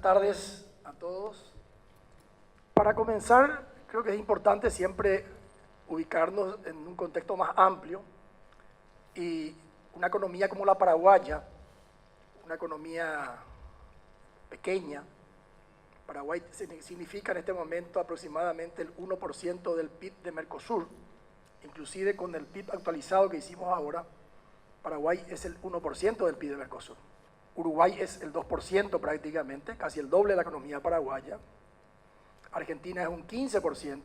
tardes a todos. Para comenzar, creo que es importante siempre ubicarnos en un contexto más amplio y una economía como la paraguaya, una economía pequeña. Paraguay significa en este momento aproximadamente el 1% del PIB de Mercosur, inclusive con el PIB actualizado que hicimos ahora, Paraguay es el 1% del PIB de Mercosur. Uruguay es el 2% prácticamente, casi el doble de la economía paraguaya. Argentina es un 15%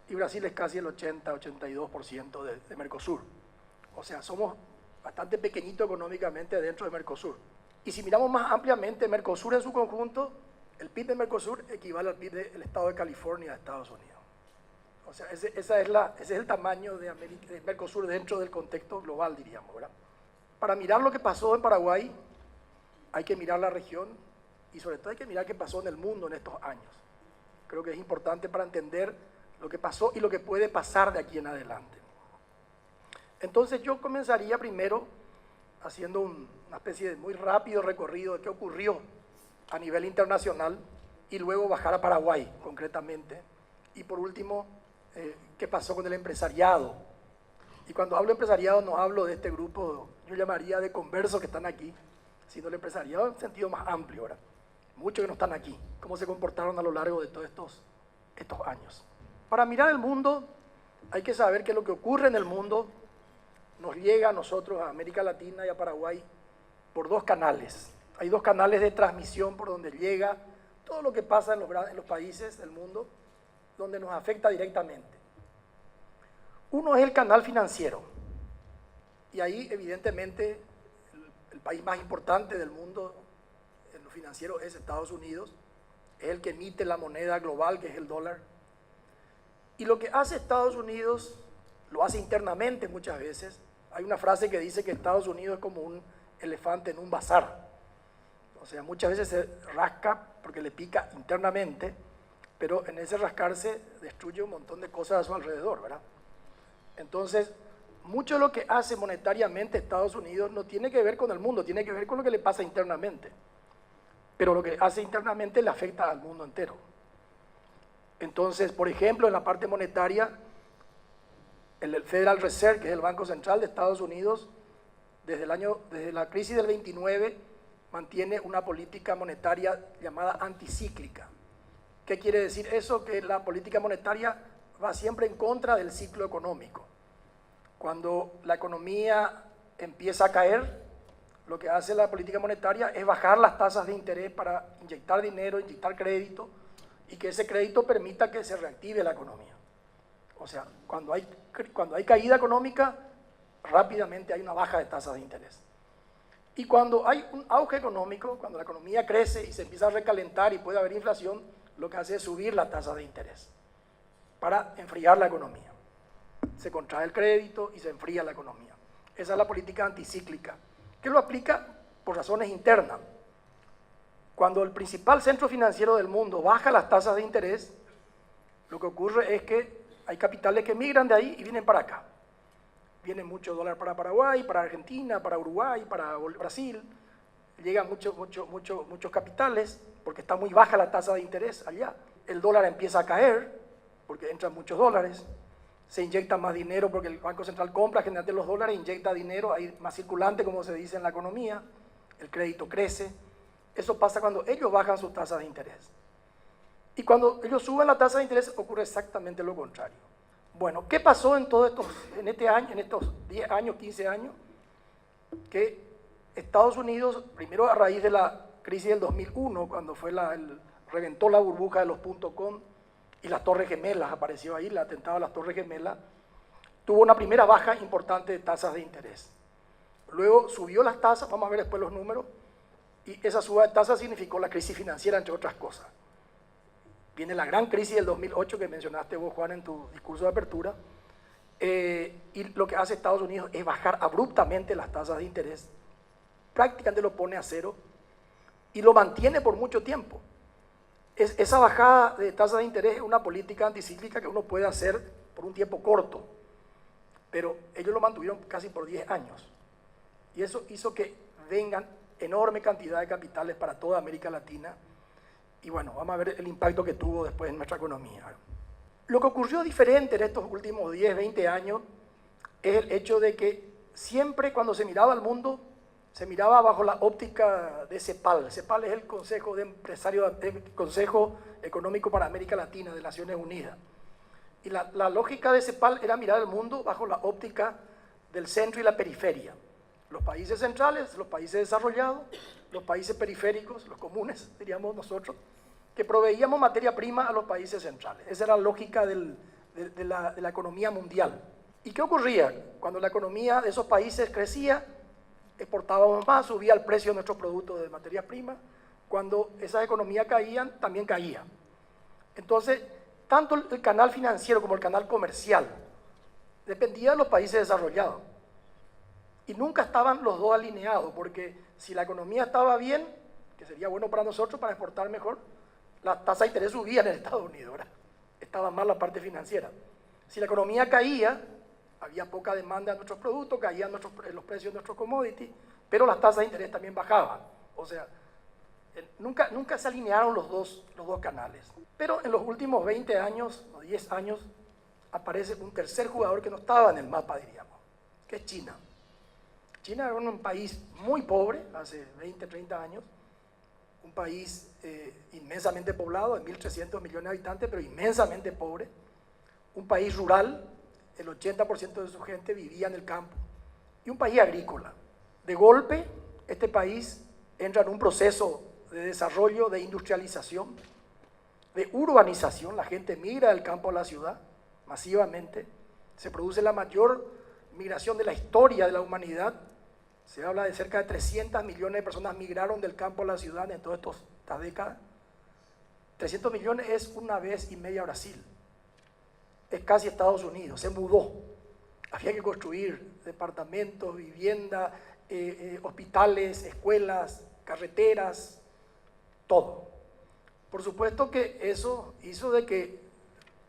y Brasil es casi el 80-82% de Mercosur. O sea, somos bastante pequeñitos económicamente dentro de Mercosur. Y si miramos más ampliamente, Mercosur en su conjunto, el PIB de Mercosur equivale al PIB del estado de California de Estados Unidos. O sea, ese es el tamaño de Mercosur dentro del contexto global, diríamos, ¿verdad? Para mirar lo que pasó en Paraguay, hay que mirar la región y sobre todo hay que mirar qué pasó en el mundo en estos años. Creo que es importante para entender lo que pasó y lo que puede pasar de aquí en adelante. Entonces yo comenzaría primero haciendo una especie de muy rápido recorrido de qué ocurrió a nivel internacional y luego bajar a Paraguay concretamente. Y por último, qué pasó con el empresariado. Y cuando hablo de empresariado no hablo de este grupo, yo llamaría de conversos que están aquí, sino el empresariado en sentido más amplio, ¿verdad? Muchos que no están aquí, cómo se comportaron a lo largo de todos estos años. Para mirar el mundo hay que saber que lo que ocurre en el mundo nos llega a nosotros, a América Latina y a Paraguay, por dos canales. Hay dos canales de transmisión por donde llega todo lo que pasa en los países del mundo, donde nos afecta directamente. Uno es el canal financiero, y ahí evidentemente el país más importante del mundo en lo financiero es Estados Unidos, es el que emite la moneda global, que es el dólar. Y lo que hace Estados Unidos, lo hace internamente muchas veces. Hay una frase que dice que Estados Unidos es como un elefante en un bazar. O sea, muchas veces se rasca porque le pica internamente, pero en ese rascarse destruye un montón de cosas a su alrededor, ¿verdad? Entonces, mucho de lo que hace monetariamente Estados Unidos no tiene que ver con el mundo, tiene que ver con lo que le pasa internamente. Pero lo que hace internamente le afecta al mundo entero. Entonces, por ejemplo, en la parte monetaria, el Federal Reserve, que es el Banco Central de Estados Unidos, desde la crisis del 29, mantiene una política monetaria llamada anticíclica. ¿Qué quiere decir eso? Que la política monetaria va siempre en contra del ciclo económico. Cuando la economía empieza a caer, lo que hace la política monetaria es bajar las tasas de interés para inyectar dinero, inyectar crédito, y que ese crédito permita que se reactive la economía. O sea, cuando hay caída económica, rápidamente hay una baja de tasas de interés. Y cuando hay un auge económico, cuando la economía crece y se empieza a recalentar y puede haber inflación, lo que hace es subir la tasa de interés para enfriar la economía. Se contrae el crédito y se enfría la economía. Esa es la política anticíclica, que lo aplica por razones internas. Cuando el principal centro financiero del mundo baja las tasas de interés, lo que ocurre es que hay capitales que migran de ahí y vienen para acá. Vienen muchos dólares para Paraguay, para Argentina, para Uruguay, para Brasil. Llegan muchos capitales porque está muy baja la tasa de interés allá. El dólar empieza a caer porque entran muchos dólares. Se inyecta más dinero porque el Banco Central compra generalmente los dólares, inyecta dinero, hay más circulante, como se dice en la economía. El crédito crece. Eso pasa cuando ellos bajan sus tasas de interés. Y cuando ellos suben la tasa de interés ocurre exactamente lo contrario. Bueno, ¿qué pasó en estos 10 años, 15 años? Que Estados Unidos, primero a raíz de la crisis del 2001, cuando reventó la burbuja de los .com y las Torres Gemelas, apareció ahí el atentado a las Torres Gemelas, tuvo una primera baja importante de tasas de interés. Luego subió las tasas, vamos a ver después los números, y esa suba de tasas significó la crisis financiera, entre otras cosas. Viene la gran crisis del 2008 que mencionaste vos, Juan, en tu discurso de apertura, y lo que hace Estados Unidos es bajar abruptamente las tasas de interés, prácticamente lo pone a cero y lo mantiene por mucho tiempo. Esa bajada de tasas de interés es una política anticíclica que uno puede hacer por un tiempo corto, pero ellos lo mantuvieron casi por 10 años. Y eso hizo que vengan enorme cantidad de capitales para toda América Latina Y bueno, vamos a ver el impacto que tuvo después en nuestra economía. Lo que ocurrió diferente en estos últimos 10, 20 años es el hecho de que siempre cuando se miraba al mundo, se miraba bajo la óptica de CEPAL. CEPAL es el Consejo de Empresarios, el Consejo Económico para América Latina de Naciones Unidas. Y la lógica de CEPAL era mirar el mundo bajo la óptica del centro y la periferia. Los países centrales, los países desarrollados, los países periféricos, los comunes, diríamos nosotros, que proveíamos materia prima a los países centrales. Esa era la lógica de la economía mundial. ¿Y qué ocurría? Cuando la economía de esos países crecía, exportábamos más, subía el precio de nuestros productos de materia prima. Cuando esas economías caían, también caía. Entonces, tanto el canal financiero como el canal comercial dependía de los países desarrollados. Y nunca estaban los dos alineados, porque si la economía estaba bien, que sería bueno para nosotros, para exportar mejor, las tasas de interés subían en Estados Unidos, ¿verdad? Estaba mal la parte financiera. Si la economía caía, había poca demanda de nuestros productos, caían los precios de nuestros commodities, pero las tasas de interés también bajaban. O sea, nunca se alinearon los dos canales. Pero en los últimos 20 años o 10 años aparece un tercer jugador que no estaba en el mapa, diríamos, que es China. China era un país muy pobre hace 20, 30 años, un país inmensamente poblado, de 1.300 millones de habitantes, pero inmensamente pobre, un país rural, el 80% de su gente vivía en el campo, y un país agrícola. De golpe, este país entra en un proceso de desarrollo, de industrialización, de urbanización, la gente migra del campo a la ciudad masivamente, se produce la mayor migración de la historia de la humanidad. Se habla de cerca de 300 millones de personas migraron del campo a la ciudad en todas estas décadas. 300 millones es una vez y media Brasil, es casi Estados Unidos, se mudó. Había que construir departamentos, viviendas, hospitales, escuelas, carreteras, todo. Por supuesto que eso hizo de que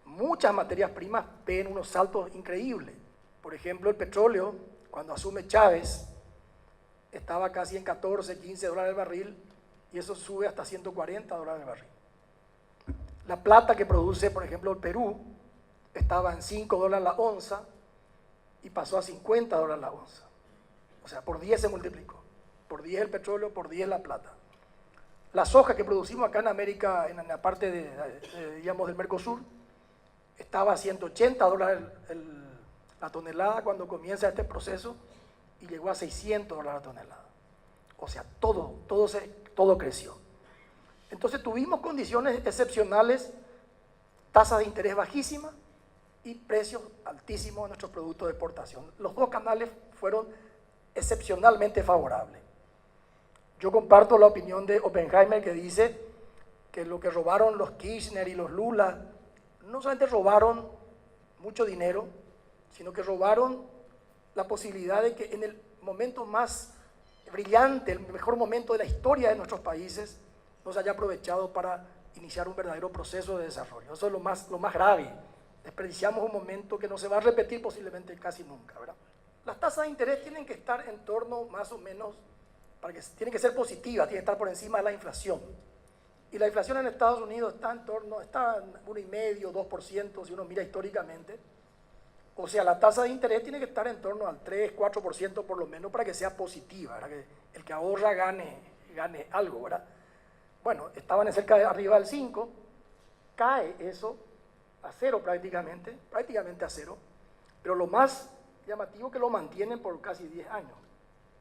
muchas materias primas peguen unos saltos increíbles. Por ejemplo, el petróleo, cuando asume Chávez, estaba casi en 14, 15 dólares el barril, y eso sube hasta 140 dólares el barril. La plata que produce, por ejemplo, el Perú, estaba en 5 dólares la onza y pasó a 50 dólares la onza. O sea, por 10 se multiplicó. Por 10 el petróleo, por 10 la plata. La soja que producimos acá en América, en la parte digamos, del Mercosur, estaba a 180 dólares la tonelada cuando comienza este proceso y llegó a 600 dólares la tonelada. O sea, todo creció. Entonces tuvimos condiciones excepcionales, tasas de interés bajísimas y precios altísimos de nuestros productos de exportación. Los dos canales fueron excepcionalmente favorables. Yo comparto la opinión de Oppenheimer, que dice que lo que robaron los Kirchner y los Lula, no solamente robaron mucho dinero, sino que robaron la posibilidad de que en el momento más brillante, el mejor momento de la historia de nuestros países, nos haya aprovechado para iniciar un verdadero proceso de desarrollo. Eso es lo más grave. Desperdiciamos un momento que no se va a repetir posiblemente casi nunca, ¿verdad? Las tasas de interés tienen que estar en torno más o menos, tienen que ser positivas, tienen que estar por encima de la inflación. Y la inflación en Estados Unidos está en 1,5%, 2%, si uno mira históricamente. O sea, la tasa de interés tiene que estar en torno al 3, 4% por lo menos para que sea positiva, ¿verdad? Que el que ahorra gane algo, ¿verdad? Bueno, estaban cerca de arriba del 5, cae eso a cero prácticamente a cero, pero lo más llamativo es que lo mantienen por casi 10 años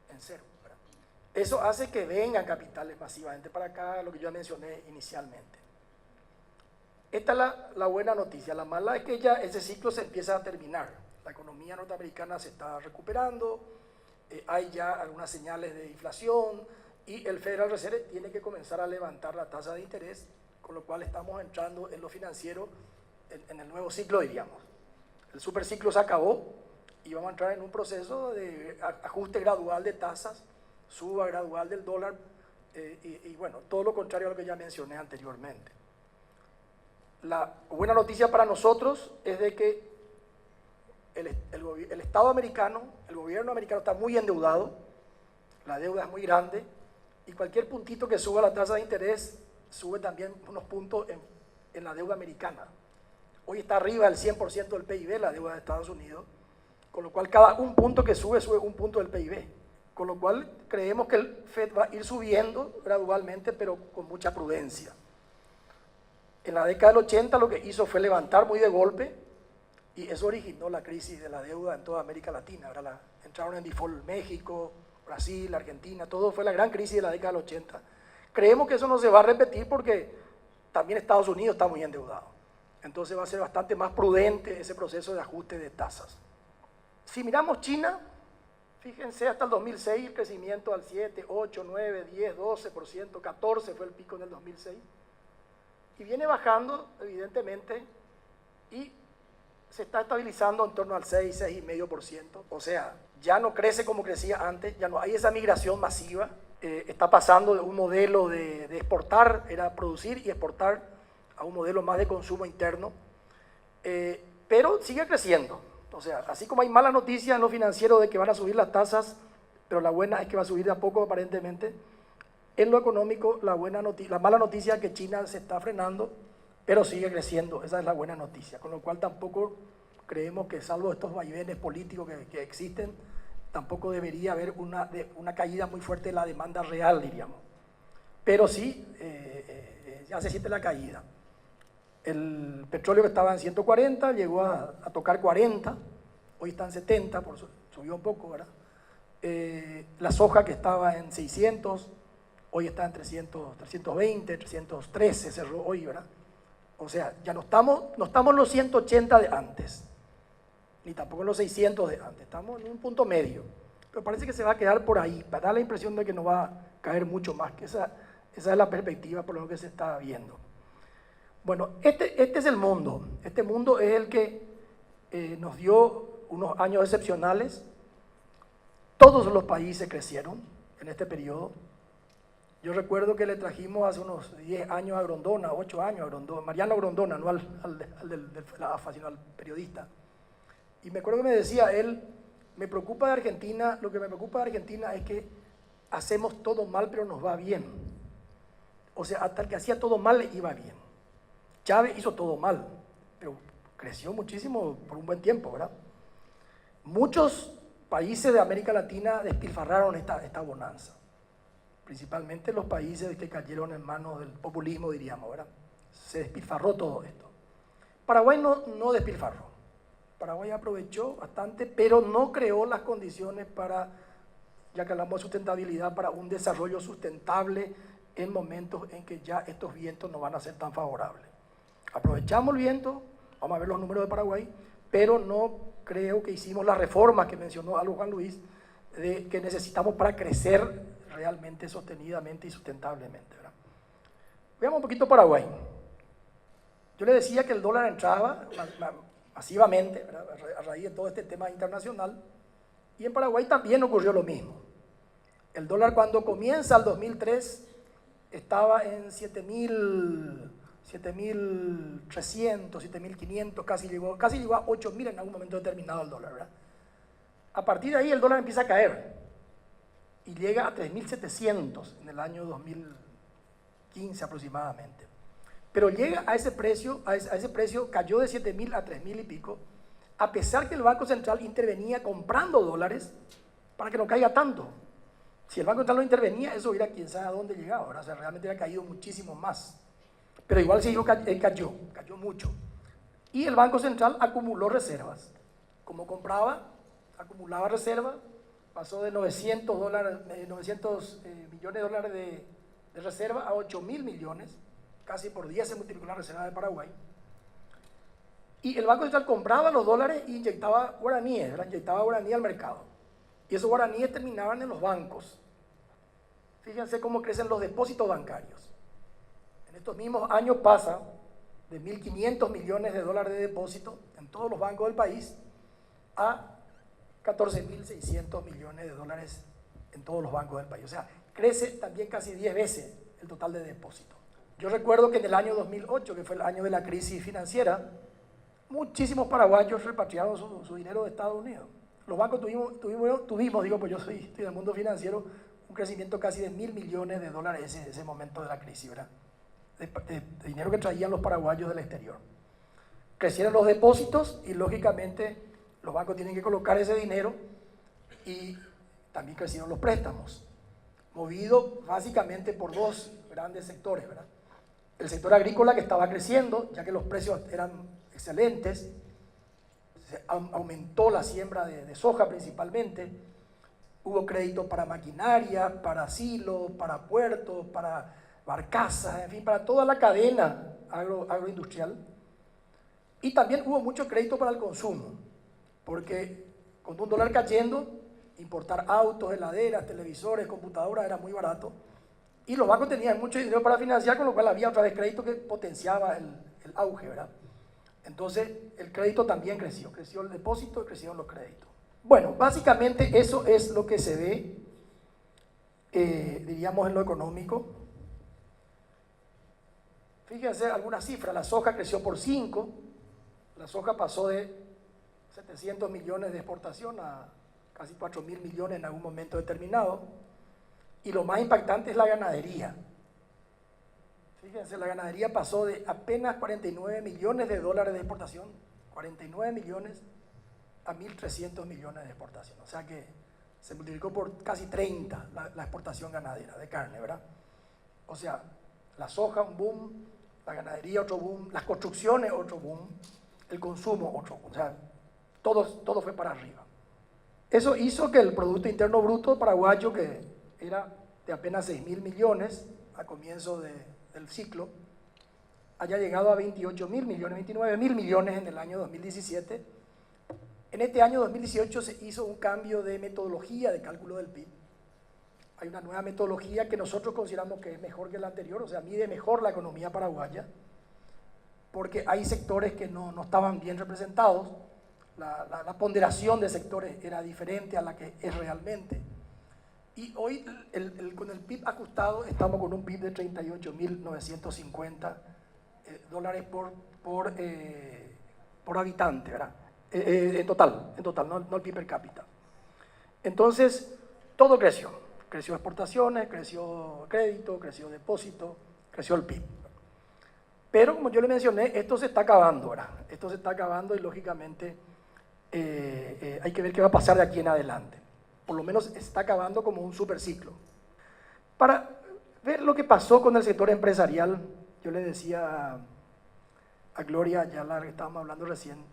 en cero, ¿verdad? Eso hace que vengan capitales masivamente para acá, lo que yo mencioné inicialmente. Esta es la buena noticia. La mala es que ya ese ciclo se empieza a terminar. La economía norteamericana se está recuperando, hay ya algunas señales de inflación y el Federal Reserve tiene que comenzar a levantar la tasa de interés, con lo cual estamos entrando en lo financiero en el nuevo ciclo, diríamos. El superciclo se acabó y vamos a entrar en un proceso de ajuste gradual de tasas, suba gradual del dólar y bueno, todo lo contrario a lo que ya mencioné anteriormente. La buena noticia para nosotros es de que el Estado americano, el gobierno americano está muy endeudado, la deuda es muy grande y cualquier puntito que suba la tasa de interés sube también unos puntos en la deuda americana. Hoy está arriba del 100% del PIB la deuda de Estados Unidos, con lo cual cada un punto que sube, sube un punto del PIB. Con lo cual creemos que el FED va a ir subiendo gradualmente, pero con mucha prudencia. En la década del 80 lo que hizo fue levantar muy de golpe y eso originó la crisis de la deuda en toda América Latina. Entraron en default México, Brasil, Argentina, todo fue la gran crisis de la década del 80. Creemos que eso no se va a repetir porque también Estados Unidos está muy endeudado. Entonces va a ser bastante más prudente ese proceso de ajuste de tasas. Si miramos China, fíjense, hasta el 2006 el crecimiento al 7, 8, 9, 10, 12%, 14% fue el pico en el 2006. Y viene bajando, evidentemente, y se está estabilizando en torno al 6, 6,5%. O sea, ya no crece como crecía antes, ya no hay esa migración masiva. Está pasando de un modelo de exportar, era producir y exportar, a un modelo más de consumo interno. Pero sigue creciendo. O sea, así como hay malas noticias en lo financiero de que van a subir las tasas, pero la buena es que va a subir de a poco aparentemente. En lo económico, la mala noticia es que China se está frenando, pero sigue creciendo. Esa es la buena noticia. Con lo cual tampoco creemos que, salvo estos vaivenes políticos que existen, tampoco debería haber una caída muy fuerte de la demanda real, diríamos. Pero sí, ya se siente la caída. El petróleo que estaba en 140 llegó a tocar 40, hoy está en 70, subió un poco, ¿verdad? La soja que estaba en 600, hoy está en 300, 320, 313, cerró hoy, ¿verdad? O sea, ya no estamos en los 180 de antes, ni tampoco en los 600 de antes, estamos en un punto medio. Pero parece que se va a quedar por ahí, para dar la impresión de que no va a caer mucho más, que esa es la perspectiva por lo que se está viendo. Bueno, este es el mundo. Este mundo es el que nos dio unos años excepcionales. Todos los países crecieron en este periodo. Yo recuerdo que le trajimos hace unos 10 años a Grondona, 8 años a Grondona, Mariano Grondona, no al de la AFA, sino al periodista. Y me acuerdo que me decía él, me preocupa de Argentina, lo que me preocupa de Argentina es que hacemos todo mal, pero nos va bien. O sea, hasta el que hacía todo mal le iba bien. Chávez hizo todo mal, pero creció muchísimo por un buen tiempo, ¿verdad? Muchos países de América Latina despilfarraron esta bonanza, principalmente los países que cayeron en manos del populismo, diríamos, ¿verdad? Se despilfarró todo esto. Paraguay no despilfarró. Paraguay aprovechó bastante, pero no creó las condiciones para, ya que hablamos de sustentabilidad, para un desarrollo sustentable en momentos en que ya estos vientos no van a ser tan favorables. Aprovechamos el viento, vamos a ver los números de Paraguay, pero no creo que hicimos las reformas que mencionó algo Juan Luis, que necesitamos para crecer realmente sostenidamente y sustentablemente, ¿verdad? Veamos un poquito Paraguay. Yo le decía que el dólar entraba masivamente, ¿verdad?, a raíz de todo este tema internacional, y en Paraguay también ocurrió lo mismo. El dólar cuando comienza el 2003 estaba en 7.300, 7.500, casi llegó a 8.000 en algún momento determinado el dólar, ¿verdad? A partir de ahí el dólar empieza a caer y llega a 3.700 en el año 2015 aproximadamente. Pero llega a ese precio, cayó de 7.000 a 3.000 y pico, a pesar que el Banco Central intervenía comprando dólares para que no caiga tanto. Si el Banco Central no intervenía, eso hubiera quién sabe a dónde llegaba, ¿verdad? O sea, realmente hubiera caído muchísimo más. Pero igual cayó mucho. Y el Banco Central acumuló reservas. Como compraba, acumulaba reservas, pasó de 900 millones de dólares de reserva a 8.000 millones, casi por 10 se multiplicó la reserva de Paraguay. Y el Banco Central compraba los dólares y inyectaba guaraníes, ¿verdad? Inyectaba guaraníes al mercado. Y esos guaraníes terminaban en los bancos. Fíjense cómo crecen los depósitos bancarios. En estos mismos años pasa de 1.500 millones de dólares de depósito en todos los bancos del país a 14.600 millones de dólares en todos los bancos del país. O sea, crece también casi 10 veces el total de depósito. Yo recuerdo que en el año 2008, que fue el año de la crisis financiera, muchísimos paraguayos repatriaron su dinero de Estados Unidos. Los bancos tuvimos, pues yo estoy del mundo financiero, un crecimiento casi de 1.000 millones de dólares ese momento de la crisis, ¿verdad? de dinero que traían los paraguayos del exterior. Crecieron los depósitos y lógicamente los bancos tienen que colocar ese dinero, y también crecieron los préstamos, movido básicamente por dos grandes sectores, ¿verdad? El sector agrícola, que estaba creciendo, ya que los precios eran excelentes, aumentó la siembra de soja principalmente, hubo crédito para maquinaria, para silos, para puertos, para barcazas, en fin, para toda la cadena agroindustrial. Y también hubo mucho crédito para el consumo, porque con un dólar cayendo, importar autos, heladeras, televisores, computadoras era muy barato, y los bancos tenían mucho dinero para financiar, con lo cual había otra vez crédito que potenciaba el auge, ¿verdad? Entonces el crédito también creció el depósito y crecieron los créditos. Bueno, básicamente eso es lo que se ve, diríamos, en lo económico. Fíjense algunas cifras: la soja creció por 5, la soja pasó de 700 millones de exportación a casi 4.000 millones en algún momento determinado. Y lo más impactante es la ganadería. Fíjense, la ganadería pasó de apenas 49 millones de dólares de exportación, 49 millones, a 1.300 millones de exportación. O sea que se multiplicó por casi 30 la exportación ganadera de carne, ¿verdad? O sea, la soja, un boom, la ganadería, otro boom, las construcciones, otro boom, el consumo, otro boom. O sea, todo fue para arriba. Eso hizo que el Producto Interno Bruto paraguayo, que era de apenas 6.000 millones a comienzo del ciclo, haya llegado a 28.000 millones, 29.000 millones en el año 2017. En este año 2018 se hizo un cambio de metodología de cálculo del PIB. Hay una nueva metodología que nosotros consideramos que es mejor que la anterior, o sea, mide mejor la economía paraguaya, porque hay sectores que no estaban bien representados. La ponderación de sectores era diferente a la que es realmente. Y hoy, con el PIB ajustado, estamos con un PIB de 38.950 dólares por habitante, ¿verdad? En total, no el PIB per cápita. Entonces, todo creció. Creció exportaciones, creció crédito, creció depósito, creció el PIB. Pero, como yo le mencioné, esto se está acabando, ¿verdad? Esto se está acabando y, lógicamente, hay que ver qué va a pasar de aquí en adelante. Por lo menos está acabando como un superciclo. Para ver lo que pasó con el sector empresarial, yo le decía a Gloria, ya la que estábamos hablando recién,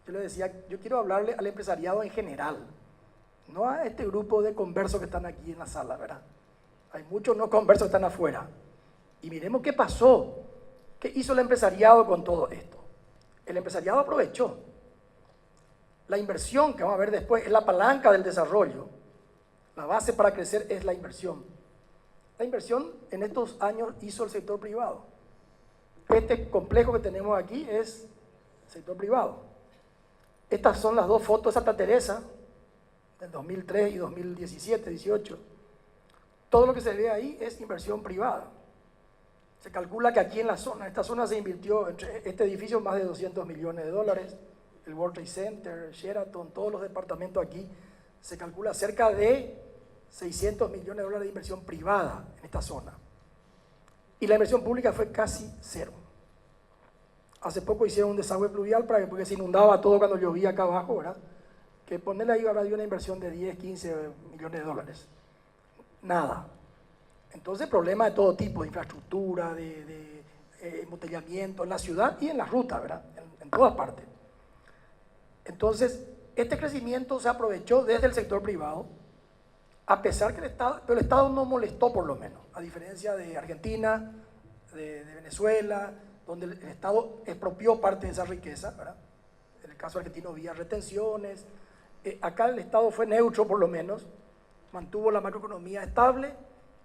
yo le decía, yo quiero hablarle al empresariado en general, no a este grupo de conversos que están aquí en la sala, ¿verdad? Hay muchos no conversos que están afuera. Y miremos qué pasó, qué hizo el empresariado con todo esto. El empresariado aprovechó. La inversión, que vamos a ver después, es la palanca del desarrollo. La base para crecer es la inversión. La inversión en estos años hizo el sector privado. Este complejo que tenemos aquí es el sector privado. Estas son las dos fotos de Santa Teresa, del 2003 y 2017-18. Todo lo que se ve ahí es inversión privada. Se calcula que aquí en esta zona se invirtió, entre este edificio, más de 200 millones de dólares. El World Trade Center, Sheraton, todos los departamentos aquí, se calcula cerca de 600 millones de dólares de inversión privada en esta zona. Y la inversión pública fue casi cero. Hace poco hicieron un desagüe pluvial porque se inundaba todo cuando llovía acá abajo, ¿verdad? Que ponerle ahí ahora dio una inversión de 10, 15 millones de dólares. Nada. Entonces, problemas de todo tipo, de infraestructura, de embotellamiento en la ciudad y en la ruta, ¿verdad? En todas partes. Entonces, este crecimiento se aprovechó desde el sector privado, a pesar que pero el Estado no molestó, por lo menos, a diferencia de Argentina, de Venezuela, donde el Estado expropió parte de esa riqueza, ¿verdad? En el caso argentino había retenciones. Acá el Estado fue neutro, por lo menos, mantuvo la macroeconomía estable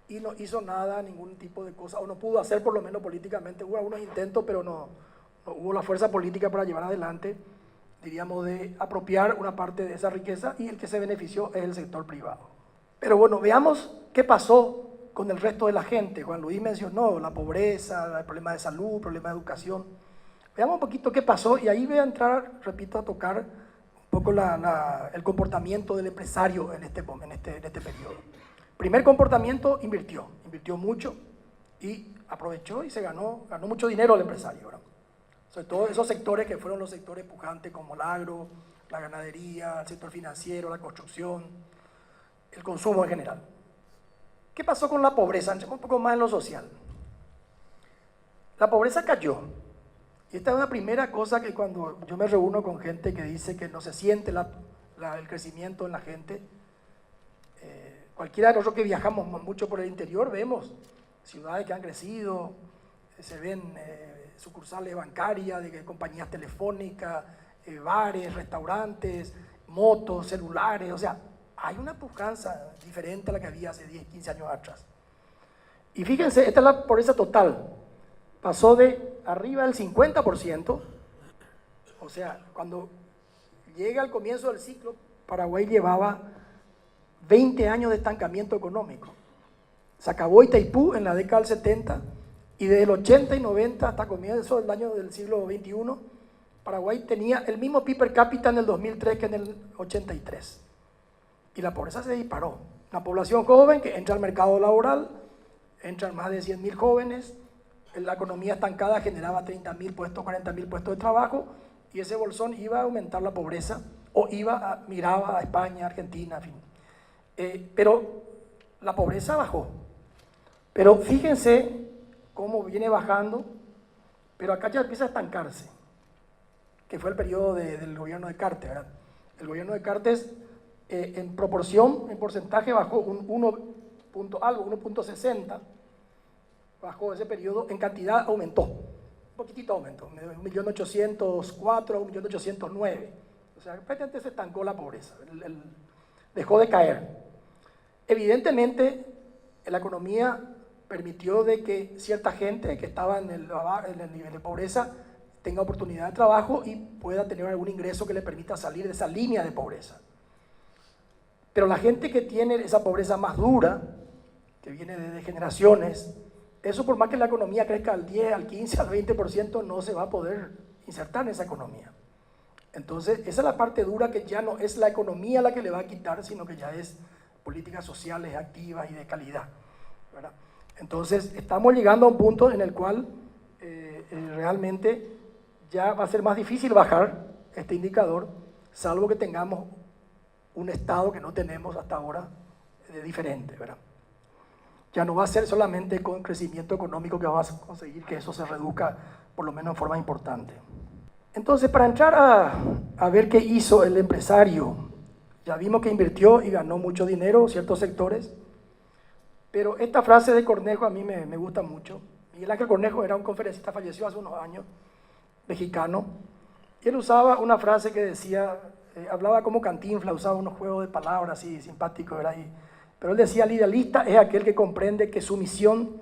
y no hizo nada, ningún tipo de cosa, o no pudo hacer, por lo menos políticamente. Hubo algunos intentos, pero no hubo la fuerza política para llevar adelante, diríamos, de apropiar una parte de esa riqueza, y el que se benefició es el sector privado. Pero bueno, veamos qué pasó con el resto de la gente. Juan Luis mencionó la pobreza, el problema de salud, el problema de educación. Veamos un poquito qué pasó, y ahí voy a entrar, repito, a tocar un poco el comportamiento del empresario en este periodo. Primer comportamiento, invirtió mucho, y aprovechó y ganó mucho dinero el empresario, ¿verdad? Sobre todo esos sectores que fueron los sectores pujantes como el agro, la ganadería, el sector financiero, la construcción, el consumo en general. ¿Qué pasó con la pobreza? Entremos un poco más en lo social. La pobreza cayó. Y esta es una primera cosa que cuando yo me reúno con gente que dice que no se siente el crecimiento en la gente, cualquiera de nosotros que viajamos mucho por el interior, vemos ciudades que han crecido, se ven sucursales bancarias, de compañías telefónicas, bares, restaurantes, motos, celulares, o sea, hay una pujanza diferente a la que había hace 10, 15 años atrás. Y fíjense, esta es la pobreza total. Pasó de arriba del 50%, o sea, cuando llega al comienzo del ciclo, Paraguay llevaba 20 años de estancamiento económico. Se acabó Itaipú en la década del 70 y desde el 80 y 90 hasta comienzo del año del siglo XXI, Paraguay tenía el mismo PIB per cápita en el 2003 que en el 83. Y la pobreza se disparó. Una población joven que entra al mercado laboral, entran más de 100.000 jóvenes, la economía estancada generaba 30.000 puestos, 40.000 puestos de trabajo, y ese bolsón iba a aumentar la pobreza, o miraba a España, Argentina, en fin. Pero la pobreza bajó. Pero fíjense cómo viene bajando, pero acá ya empieza a estancarse, que fue el periodo del gobierno de Cartes, ¿verdad? El gobierno de Cartes, en proporción, en porcentaje, bajó un 1.60, bajó ese periodo, en cantidad aumentó, un poquitito aumentó, de 1.804.000 a 1.809.000, o sea, prácticamente se estancó la pobreza, dejó de caer. Evidentemente, la economía permitió de que cierta gente que estaba en el nivel de pobreza tenga oportunidad de trabajo y pueda tener algún ingreso que le permita salir de esa línea de pobreza. Pero la gente que tiene esa pobreza más dura, que viene de generaciones, eso por más que la economía crezca al 10, al 15, al 20%, no se va a poder insertar en esa economía. Entonces, esa es la parte dura, que ya no es la economía la que le va a quitar, sino que ya es políticas sociales activas y de calidad, ¿verdad? Entonces, estamos llegando a un punto en el cual realmente ya va a ser más difícil bajar este indicador, salvo que tengamos un estado que no tenemos hasta ahora diferente, ¿verdad? Ya no va a ser solamente con crecimiento económico que vas a conseguir que eso se reduzca, por lo menos en forma importante. Entonces, para entrar a ver qué hizo el empresario, ya vimos que invirtió y ganó mucho dinero en ciertos sectores, pero esta frase de Cornejo a mí me gusta mucho. Miguel Ángel Cornejo era un conferencista, falleció hace unos años, mexicano, y él usaba una frase que decía, hablaba como Cantinflas, usaba unos juegos de palabras así simpáticos, ¿verdad? Pero él decía, el idealista es aquel que comprende que su misión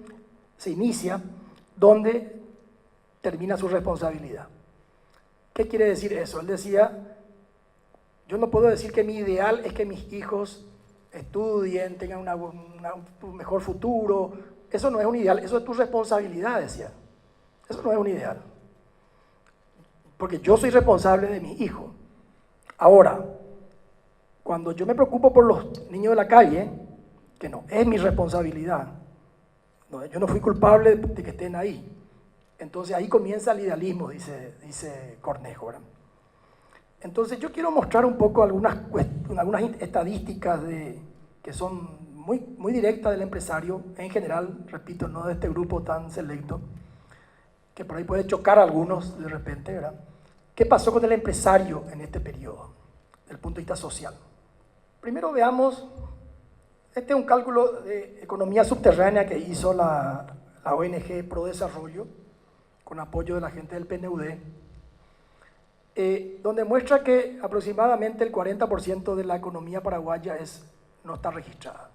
se inicia donde termina su responsabilidad. ¿Qué quiere decir eso? Él decía, yo no puedo decir que mi ideal es que mis hijos estudien, tengan un mejor futuro. Eso no es un ideal, eso es tu responsabilidad, decía. Eso no es un ideal. Porque yo soy responsable de mis hijos. Ahora, cuando yo me preocupo por los niños de la calle, que no es mi responsabilidad, no, yo no fui culpable de que estén ahí. Entonces ahí comienza el idealismo, dice Cornejo, ¿verdad? Entonces yo quiero mostrar un poco algunas estadísticas que son muy directas del empresario, en general, repito, no de este grupo tan selecto, que por ahí puede chocar a algunos de repente, ¿verdad? ¿Qué pasó con el empresario en este periodo, desde el punto de vista social? Primero veamos, este es un cálculo de economía subterránea que hizo la ONG Pro Desarrollo, con apoyo de la gente del PNUD, donde muestra que aproximadamente el 40% de la economía paraguaya no está registrada,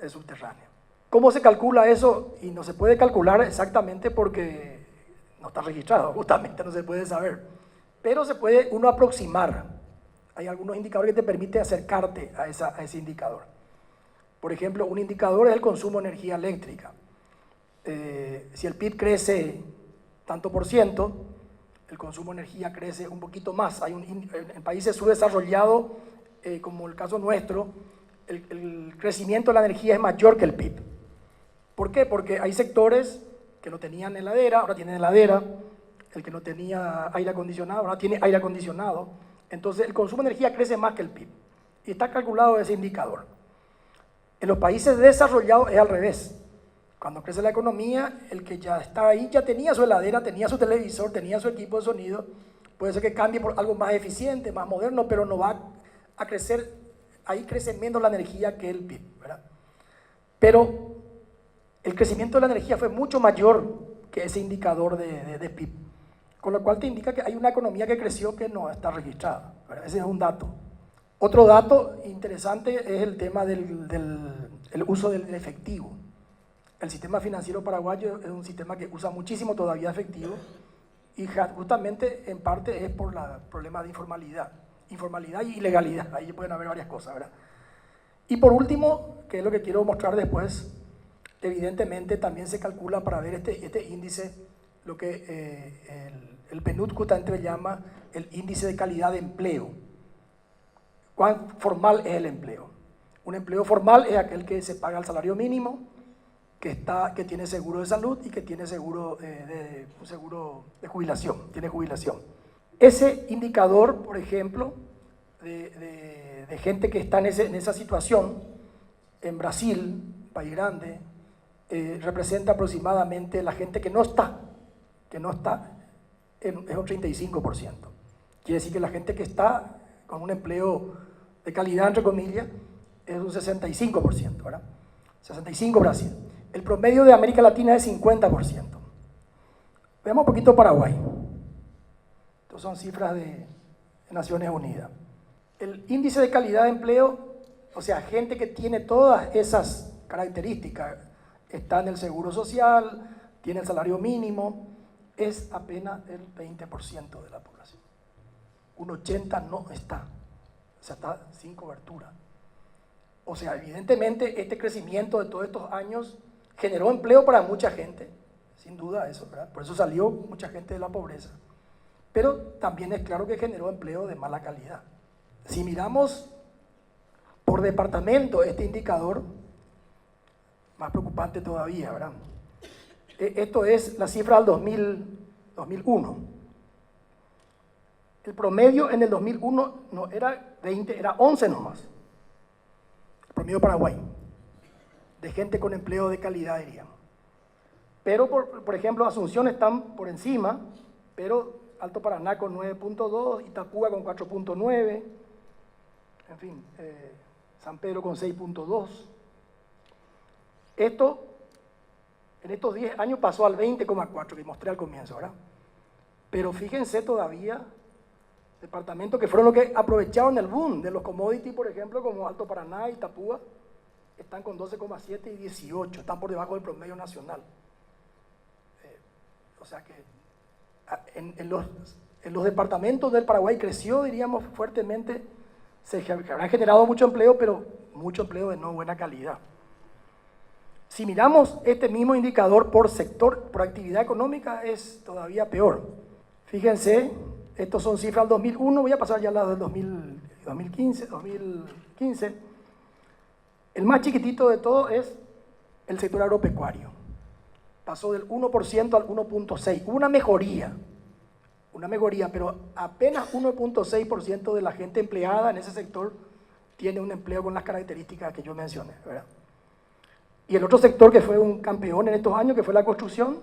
es subterránea. ¿Cómo se calcula eso? Y no se puede calcular exactamente porque no está registrado, justamente no se puede saber, pero se puede uno aproximar. Hay algunos indicadores que te permiten acercarte a ese indicador. Por ejemplo, un indicador es el consumo de energía eléctrica. Si el PIB crece tanto por ciento, el consumo de energía crece un poquito más. En países subdesarrollados, como el caso nuestro, el crecimiento de la energía es mayor que el PIB. ¿Por qué? Porque hay sectores que no tenían heladera, ahora tienen heladera, el que no tenía aire acondicionado, ahora tiene aire acondicionado. Entonces el consumo de energía crece más que el PIB y está calculado ese indicador. En los países desarrollados es al revés. Cuando crece la economía, el que ya está ahí ya tenía su heladera, tenía su televisor, tenía su equipo de sonido. Puede ser que cambie por algo más eficiente, más moderno, pero no va a crecer, ahí crece menos la energía que el PIB, ¿verdad? Pero el crecimiento de la energía fue mucho mayor que ese indicador de PIB, con lo cual te indica que hay una economía que creció que no está registrada, ¿verdad? Ese es un dato. Otro dato interesante es el tema el uso del efectivo. El sistema financiero paraguayo es un sistema que usa muchísimo todavía efectivo y justamente en parte es por el problema de informalidad y ilegalidad. Ahí pueden haber varias cosas, ¿verdad? Y por último, que es lo que quiero mostrar después, evidentemente también se calcula para ver este índice, lo que el PNUD justamente llama el índice de calidad de empleo. ¿Cuán formal es el empleo? Un empleo formal es aquel que se paga el salario mínimo, que tiene seguro de salud y que tiene seguro de jubilación, tiene jubilación. Ese indicador, por ejemplo, de gente que está en esa situación, en Brasil, país grande, representa aproximadamente la gente que no está, es un 35%. Quiere decir que la gente que está con un empleo de calidad, entre comillas, es un 65%, ¿verdad? 65% Brasil. El promedio de América Latina es 50%. Veamos un poquito Paraguay. Estas son cifras de Naciones Unidas. El índice de calidad de empleo, o sea, gente que tiene todas esas características, está en el seguro social, tiene el salario mínimo, es apenas el 20% de la población. Un 80% no está, o sea, está sin cobertura. O sea, evidentemente este crecimiento de todos estos años generó empleo para mucha gente, sin duda eso, ¿verdad? Por eso salió mucha gente de la pobreza. Pero también es claro que generó empleo de mala calidad. Si miramos por departamento este indicador, más preocupante todavía, ¿verdad? Esto es la cifra del 2001. El promedio en el 2001 no era 20, era 11 nomás. El promedio Paraguay, de gente con empleo de calidad, diríamos. Pero, por ejemplo, Asunción están por encima, pero Alto Paraná con 9.2, Itapúa con 4.9, en fin, San Pedro con 6.2. Esto, en estos 10 años pasó al 20,4 que mostré al comienzo, ¿verdad? Pero fíjense todavía, departamentos que fueron los que aprovecharon el boom de los commodities, por ejemplo, como Alto Paraná y Itapúa, están con 12,7 y 18, están por debajo del promedio nacional. O sea que en los departamentos del Paraguay creció, diríamos, fuertemente, se habrá generado mucho empleo, pero mucho empleo de no buena calidad. Si miramos este mismo indicador por sector, por actividad económica, es todavía peor. Fíjense, estos son cifras del 2001, voy a pasar ya a las del 2015. El más chiquitito de todo es el sector agropecuario. Pasó del 1% al 1.6%. Hubo una mejoría, pero apenas 1.6% de la gente empleada en ese sector tiene un empleo con las características que yo mencioné, ¿verdad? Y el otro sector que fue un campeón en estos años, que fue la construcción,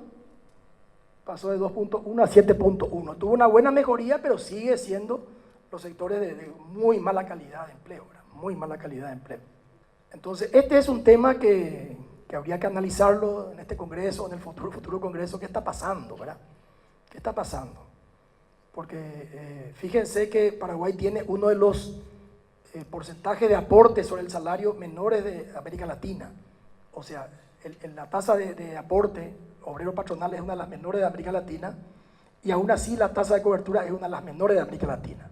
pasó de 2.1 a 7.1. Tuvo una buena mejoría, pero sigue siendo los sectores de muy mala calidad de empleo, ¿verdad? Muy mala calidad de empleo. Entonces, este es un tema que habría que analizarlo en este congreso, en el futuro congreso. ¿Qué está pasando, verdad? ¿Qué está pasando? Porque fíjense que Paraguay tiene uno de los porcentajes de aporte sobre el salario menores de América Latina. O sea, la tasa de aporte obrero patronal es una de las menores de América Latina y aún así la tasa de cobertura es una de las menores de América Latina.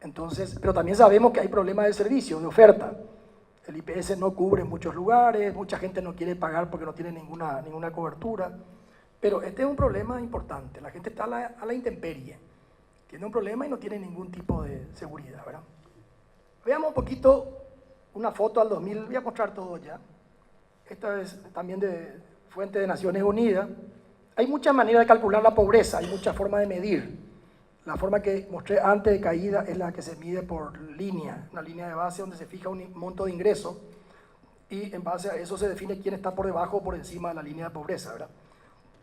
Entonces, pero también sabemos que hay problemas de servicio, de oferta. El IPS no cubre en muchos lugares, mucha gente no quiere pagar porque no tiene ninguna cobertura. Pero este es un problema importante. La gente está a la intemperie. Tiene un problema y no tiene ningún tipo de seguridad, ¿verdad? Veamos un poquito una foto al 2000. Voy a mostrar todo ya. Esta es también fuente de Naciones Unidas. Hay muchas maneras de calcular la pobreza, hay muchas formas de medir. La forma que mostré antes de caída es la que se mide por línea, una línea de base donde se fija un monto de ingreso y en base a eso se define quién está por debajo o por encima de la línea de pobreza, ¿verdad?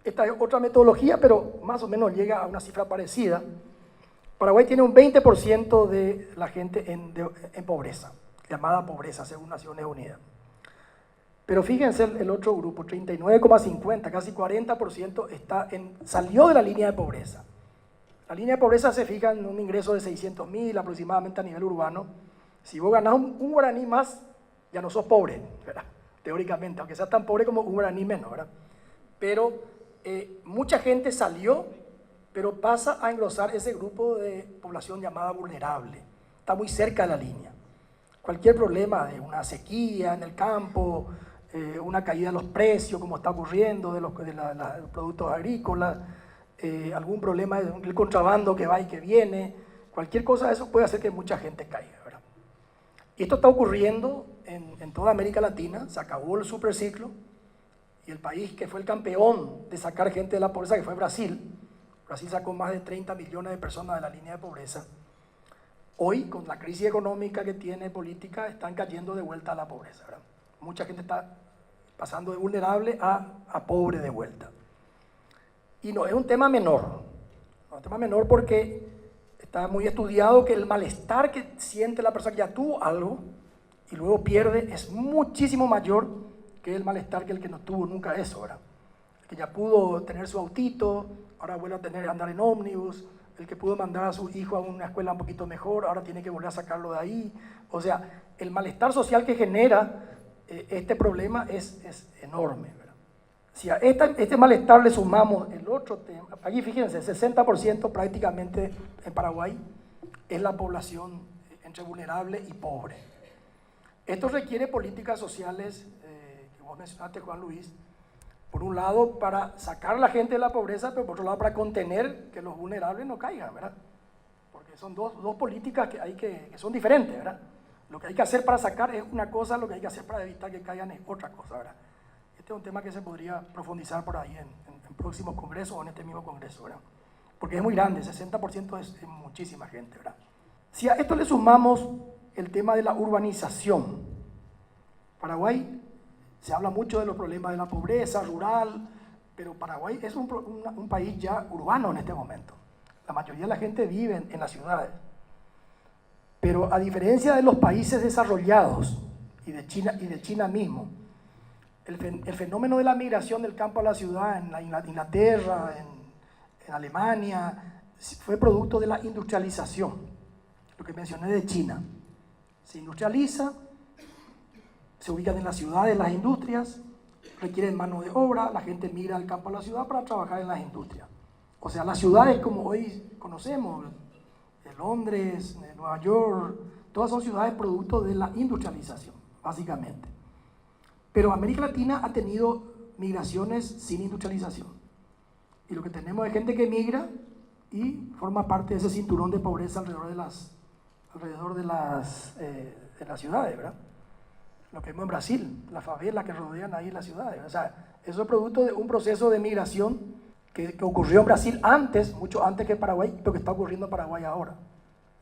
Esta es otra metodología, pero más o menos llega a una cifra parecida. Paraguay tiene un 20% de la gente en pobreza, llamada pobreza según Naciones Unidas. Pero fíjense el otro grupo, 39,50, casi 40% salió de la línea de pobreza. La línea de pobreza se fija en un ingreso de 600.000 aproximadamente a nivel urbano. Si vos ganás un guaraní más, ya no sos pobre, ¿verdad? Teóricamente, aunque seas tan pobre como un guaraní menos, ¿verdad? Pero mucha gente salió, pero pasa a engrosar ese grupo de población llamada vulnerable. Está muy cerca de la línea. Cualquier problema de una sequía en el campo, una caída de los precios, como está ocurriendo, de los productos agrícolas, algún problema del contrabando que va y que viene, cualquier cosa de eso puede hacer que mucha gente caiga, ¿verdad? Y esto está ocurriendo en toda América Latina. Se acabó el superciclo y el país que fue el campeón de sacar gente de la pobreza, que fue Brasil. Brasil sacó más de 30 millones de personas de la línea de pobreza. Hoy, con la crisis económica que tiene política, están cayendo de vuelta a la pobreza, ¿verdad? Mucha gente está pasando de vulnerable a pobre de vuelta. Y no es un tema menor, no es un tema menor porque está muy estudiado que el malestar que siente la persona que ya tuvo algo y luego pierde es muchísimo mayor que el malestar que el que no tuvo nunca eso, ¿verdad? El que ya pudo tener su autito, ahora vuelve a andar en ómnibus, el que pudo mandar a su hijo a una escuela un poquito mejor, ahora tiene que volver a sacarlo de ahí. O sea, el malestar social que genera este problema es enorme, ¿verdad? Si a este malestar le sumamos el otro tema, aquí fíjense, el 60% prácticamente en Paraguay es la población entre vulnerable y pobre. Esto requiere políticas sociales, que vos mencionaste, Juan Luis, por un lado para sacar a la gente de la pobreza, pero por otro lado para contener que los vulnerables no caigan, ¿verdad? Porque son dos políticas que son diferentes, ¿verdad? Lo que hay que hacer para sacar es una cosa, lo que hay que hacer para evitar que caigan es otra cosa, ¿verdad? Este es un tema que se podría profundizar por ahí en próximos congresos o en este mismo congreso, ¿verdad? Porque es muy grande, 60% es muchísima gente, ¿verdad? Si a esto le sumamos el tema de la urbanización, Paraguay se habla mucho de los problemas de la pobreza rural, pero Paraguay es un país ya urbano en este momento. La mayoría de la gente vive en las ciudades. Pero a diferencia de los países desarrollados y de China mismo, el fenómeno de la migración del campo a la ciudad en Inglaterra, en Alemania, fue producto de la industrialización, lo que mencioné de China. Se industrializa, se ubican en las ciudades las industrias, requieren mano de obra, la gente migra del campo a la ciudad para trabajar en las industrias. O sea, las ciudades como hoy conocemos, Londres, Nueva York, todas son ciudades producto de la industrialización, básicamente. Pero América Latina ha tenido migraciones sin industrialización. Y lo que tenemos es gente que migra y forma parte de ese cinturón de pobreza alrededor de las ciudades, ¿verdad? Lo que vemos en Brasil, las favelas que rodean ahí las ciudades. O sea, eso es producto de un proceso de migración que ocurrió en Brasil antes, mucho antes que en Paraguay, pero que está ocurriendo en Paraguay ahora.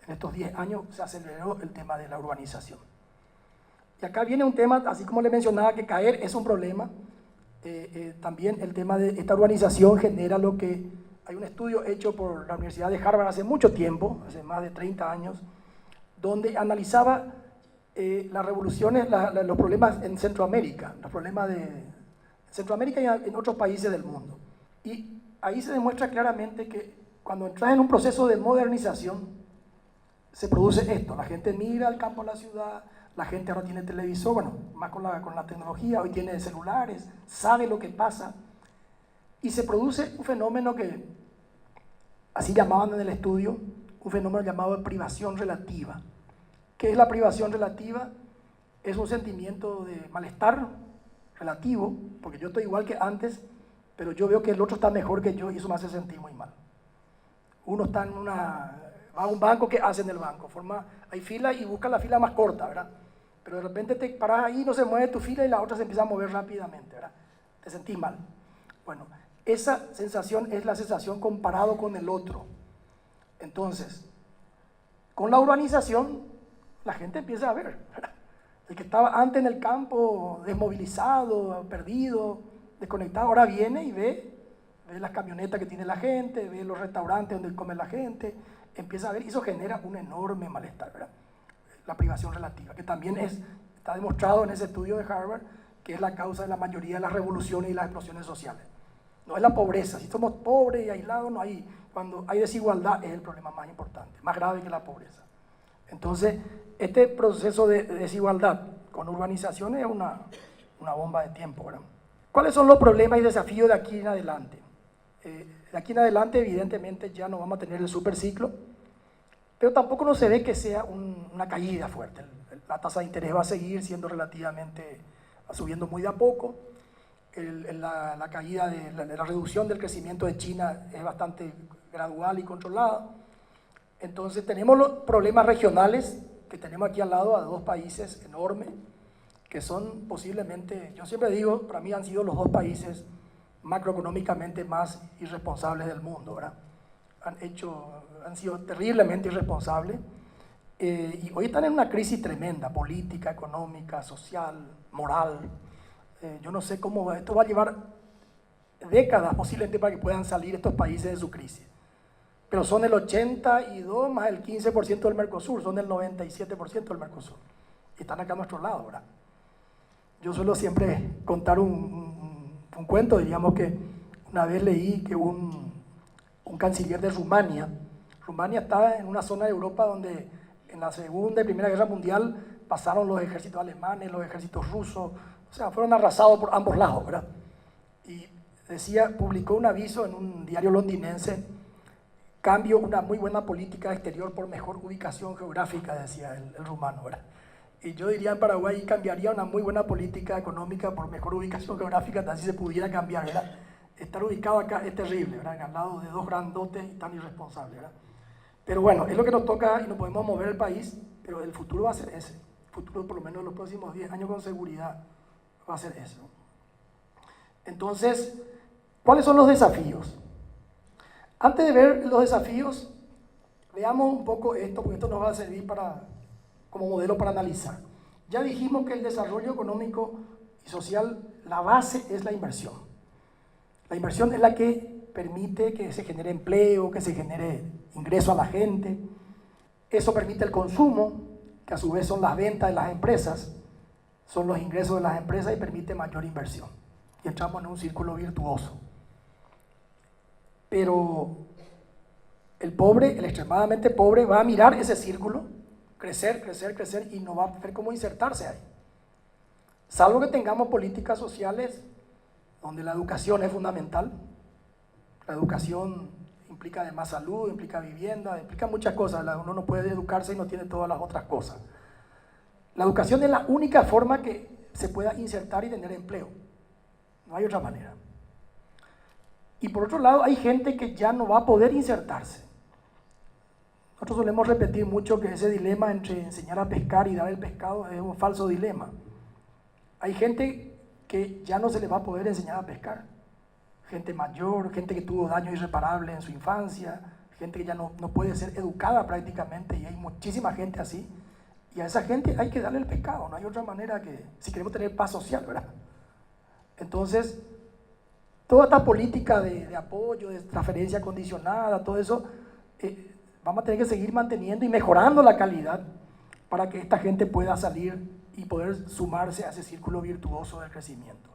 En estos 10 años se aceleró el tema de la urbanización. Y acá viene un tema, así como le mencionaba, que caer es un problema. También el tema de esta urbanización genera lo que... Hay un estudio hecho por la Universidad de Harvard hace mucho tiempo, hace más de 30 años, donde analizaba las revoluciones, los problemas en Centroamérica, los problemas de Centroamérica y en otros países del mundo. Y ahí se demuestra claramente que cuando entras en un proceso de modernización, se produce esto, la gente migra al campo a la ciudad, la gente ahora tiene televisor, bueno, más con la tecnología, hoy tiene celulares, sabe lo que pasa, y se produce un fenómeno que, así llamaban en el estudio, un fenómeno llamado de privación relativa. ¿Qué es la privación relativa? Es un sentimiento de malestar relativo, porque yo estoy igual que antes, pero yo veo que el otro está mejor que yo y eso me hace sentir muy mal. Uno está va a un banco, ¿qué hace en el banco? Hay fila y busca la fila más corta, ¿verdad? Pero de repente te paras ahí, no se mueve tu fila y la otra se empieza a mover rápidamente, ¿verdad? te sentís mal. Bueno, esa sensación es la sensación comparado con el otro. Entonces, con la urbanización, la gente empieza a ver. El que estaba antes en el campo, desmovilizado, perdido, desconectado, ahora viene y ve las camionetas que tiene la gente, ve los restaurantes donde come la gente, empieza a ver y eso genera un enorme malestar, ¿verdad? La privación relativa, que también está demostrado en ese estudio de Harvard, que es la causa de la mayoría de las revoluciones y las explosiones sociales. No es la pobreza, si somos pobres y aislados, no hay, cuando hay desigualdad es el problema más importante, más grave que la pobreza. Entonces, este proceso de desigualdad con urbanización es una bomba de tiempo, ¿verdad? ¿Cuáles son los problemas y desafíos de aquí en adelante? De aquí en adelante, evidentemente, ya no vamos a tener el superciclo, pero tampoco no se ve que sea una caída fuerte. La tasa de interés va a seguir siendo relativamente, subiendo muy de a poco. La caída de la reducción del crecimiento de China es bastante gradual y controlada. Entonces tenemos los problemas regionales que tenemos aquí al lado a dos países enormes que son posiblemente, yo siempre digo, para mí han sido los dos países macroeconómicamente más irresponsables del mundo, ¿verdad? Han sido terriblemente irresponsables y hoy están en una crisis tremenda, política, económica, social, moral. Yo no sé cómo esto va a llevar décadas posiblemente para que puedan salir estos países de su crisis. Pero son el 82 más el 15% del Mercosur, son el 97% del Mercosur. Y están acá a nuestro lado, ¿verdad? Yo suelo siempre contar un cuento, diríamos que una vez leí que un canciller de Rumania estaba en una zona de Europa donde en la Segunda y Primera Guerra Mundial pasaron los ejércitos alemanes, los ejércitos rusos, o sea, fueron arrasados por ambos lados, ¿verdad? Y publicó un aviso en un diario londinense: cambio una muy buena política exterior por mejor ubicación geográfica, decía el rumano, ¿verdad? Y yo diría en Paraguay cambiaría una muy buena política económica por mejor ubicación geográfica, así se pudiera cambiar, ¿verdad? Estar ubicado acá es terrible, ¿verdad? Al lado de dos grandotes y tan irresponsables, ¿verdad? Pero bueno, es lo que nos toca y no podemos mover el país, pero el futuro va a ser ese. El futuro, por lo menos en los próximos 10 años con seguridad, va a ser eso. Entonces, ¿cuáles son los desafíos? Antes de ver los desafíos, veamos un poco esto, porque esto nos va a servir como modelo para analizar. Ya dijimos que el desarrollo económico y social, la base es la inversión. La inversión es la que permite que se genere empleo, que se genere ingreso a la gente. Eso permite el consumo, que a su vez son las ventas de las empresas, son los ingresos de las empresas y permite mayor inversión. Y entramos en un círculo virtuoso. Pero el pobre, el extremadamente pobre, va a mirar ese círculo, crecer, crecer, crecer, y no va a ver cómo insertarse ahí. Salvo que tengamos políticas sociales donde la educación es fundamental. La educación implica además salud, implica vivienda, implica muchas cosas. Uno no puede educarse y no tiene todas las otras cosas. La educación es la única forma que se pueda insertar y tener empleo. No hay otra manera. Y por otro lado, hay gente que ya no va a poder insertarse. Nosotros solemos repetir mucho que ese dilema entre enseñar a pescar y dar el pescado es un falso dilema. Hay gente que ya no se le va a poder enseñar a pescar. Gente mayor, gente que tuvo daño irreparable en su infancia, gente que ya no puede ser educada prácticamente, y hay muchísima gente así. Y a esa gente hay que darle el pescado, no hay otra manera que, si queremos tener paz social, ¿verdad? Entonces, toda esta política de apoyo, de transferencia condicionada, todo eso, vamos a tener que seguir manteniendo y mejorando la calidad para que esta gente pueda salir y poder sumarse a ese círculo virtuoso del crecimiento.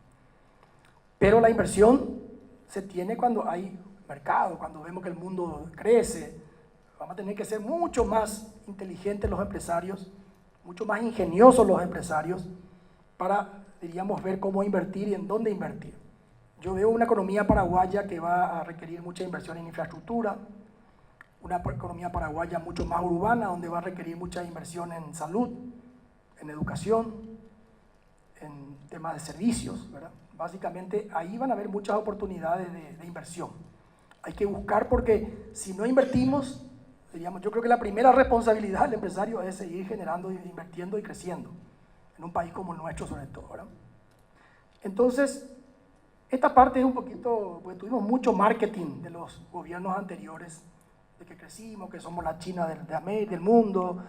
Pero la inversión se tiene cuando hay mercado, cuando vemos que el mundo crece. Vamos a tener que ser mucho más inteligentes los empresarios, mucho más ingeniosos los empresarios para, diríamos, ver cómo invertir y en dónde invertir. Yo veo una economía paraguaya que va a requerir mucha inversión en infraestructura, una economía paraguaya mucho más urbana, donde va a requerir mucha inversión en salud, en educación, en temas de servicios, ¿verdad? Básicamente ahí van a haber muchas oportunidades de inversión. Hay que buscar, porque si no invertimos, diríamos, yo creo que la primera responsabilidad del empresario es seguir generando, invirtiendo y creciendo, en un país como el nuestro sobre todo, ¿verdad? Entonces, Esta parte es un poquito, pues tuvimos mucho marketing de los gobiernos anteriores, de que crecimos, que somos la China del mundo.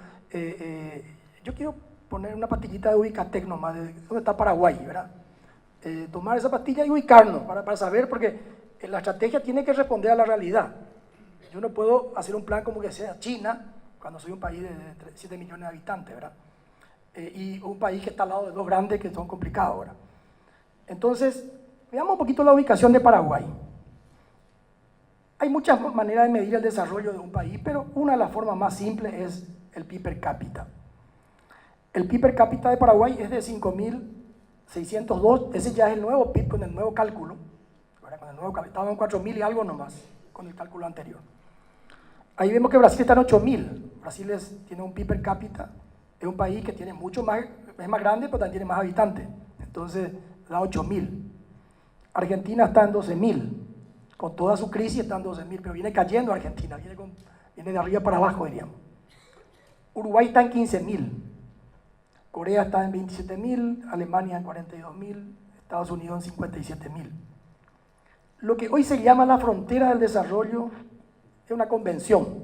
Yo quiero poner una pastillita de Ubicatec nomás, de dónde está Paraguay, ¿verdad? Tomar esa pastilla y ubicarnos para saber, porque la estrategia tiene que responder a la realidad. Yo no puedo hacer un plan como que sea China, cuando soy un país de 7 millones de habitantes, ¿verdad? Y un país que está al lado de dos grandes que son complicados, ¿verdad? Entonces, veamos un poquito la ubicación de Paraguay. Hay muchas maneras de medir el desarrollo de un país, pero una de las formas más simples es el PIB per cápita. El PIB per cápita de Paraguay es de 5.602, ese ya es el nuevo PIB con el nuevo cálculo, ¿verdad? Con el nuevo, estaba en 4.000 y algo nomás, con el cálculo anterior. Ahí vemos que Brasil está en 8.000, Brasil tiene un PIB per cápita, es un país que tiene mucho más, es más grande, pero también tiene más habitantes, entonces da 8.000. Argentina está en 12.000, con toda su crisis está en 12.000, pero viene cayendo Argentina, viene de arriba para abajo, diríamos. Uruguay está en 15.000, Corea está en 27.000, Alemania en 42.000, Estados Unidos en 57.000. Lo que hoy se llama la frontera del desarrollo es una convención,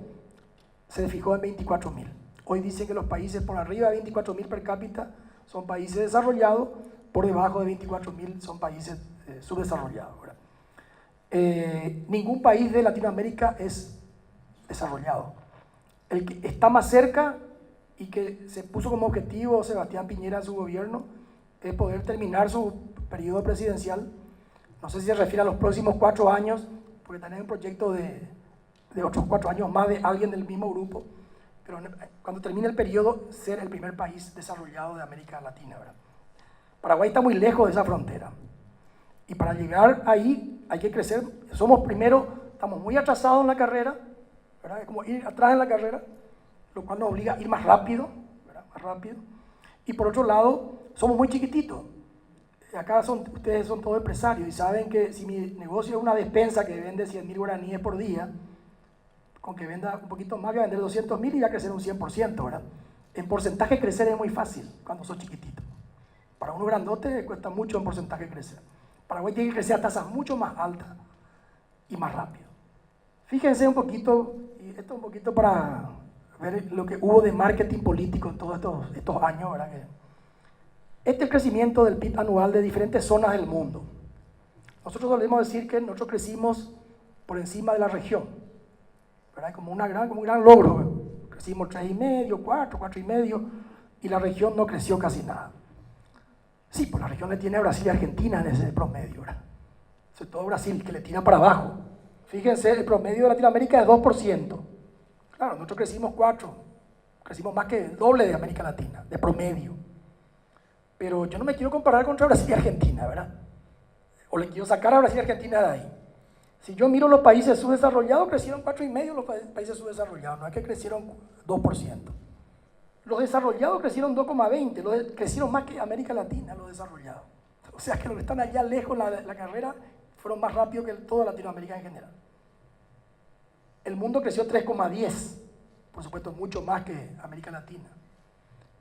se fijó en 24.000. Hoy dicen que los países por arriba de 24.000 per cápita son países desarrollados, por debajo de 24.000 son países subdesarrollados. Ningún país de Latinoamérica es desarrollado. El que está más cerca y que se puso como objetivo Sebastián Piñera en su gobierno es poder terminar su periodo presidencial. No sé si se refiere a los próximos 4 años, porque tenemos un proyecto de otros 4 años más de alguien del mismo grupo, pero cuando termine el periodo, ser el primer país desarrollado de América Latina, ¿verdad? Paraguay está muy lejos de esa frontera. Y para llegar ahí hay que crecer. Estamos muy atrasados en la carrera, ¿verdad? Es como ir atrás en la carrera, lo cual nos obliga a ir más rápido, ¿verdad? Más rápido. Y por otro lado, somos muy chiquititos. Acá ustedes son todos empresarios y saben que si mi negocio es una despensa que vende 100.000 guaraníes por día, con que venda un poquito más, voy a vender 200.000 y va a crecer un 100%, ¿verdad? En porcentaje crecer es muy fácil cuando sos chiquitito. Para uno grandote cuesta mucho en porcentaje crecer. Paraguay tiene que crecer a tasas mucho más altas y más rápido. Fíjense un poquito, y esto un poquito para ver lo que hubo de marketing político en todos estos años, ¿verdad? Este es el crecimiento del PIB anual de diferentes zonas del mundo. Nosotros solemos decir que nosotros crecimos por encima de la región, ¿verdad? Como un gran logro, ¿verdad? Crecimos 3,5, 4,5, y la región no creció casi nada. Sí, pues la región le tiene a Brasil y Argentina en ese promedio, ¿verdad? Sobre todo Brasil, que le tira para abajo. Fíjense, el promedio de Latinoamérica es 2%. Claro, nosotros crecimos 4%, crecimos más que el doble de América Latina, de promedio. Pero yo no me quiero comparar contra Brasil y Argentina, ¿verdad? O le quiero sacar a Brasil y Argentina de ahí. Si yo miro los países subdesarrollados, crecieron 4,5% los países subdesarrollados, no es que crecieron 2%. Los desarrollados crecieron 2,20%, crecieron más que América Latina, los desarrollados. O sea que los que están allá lejos en la carrera fueron más rápidos que toda Latinoamérica en general. El mundo creció 3,10%, por supuesto mucho más que América Latina.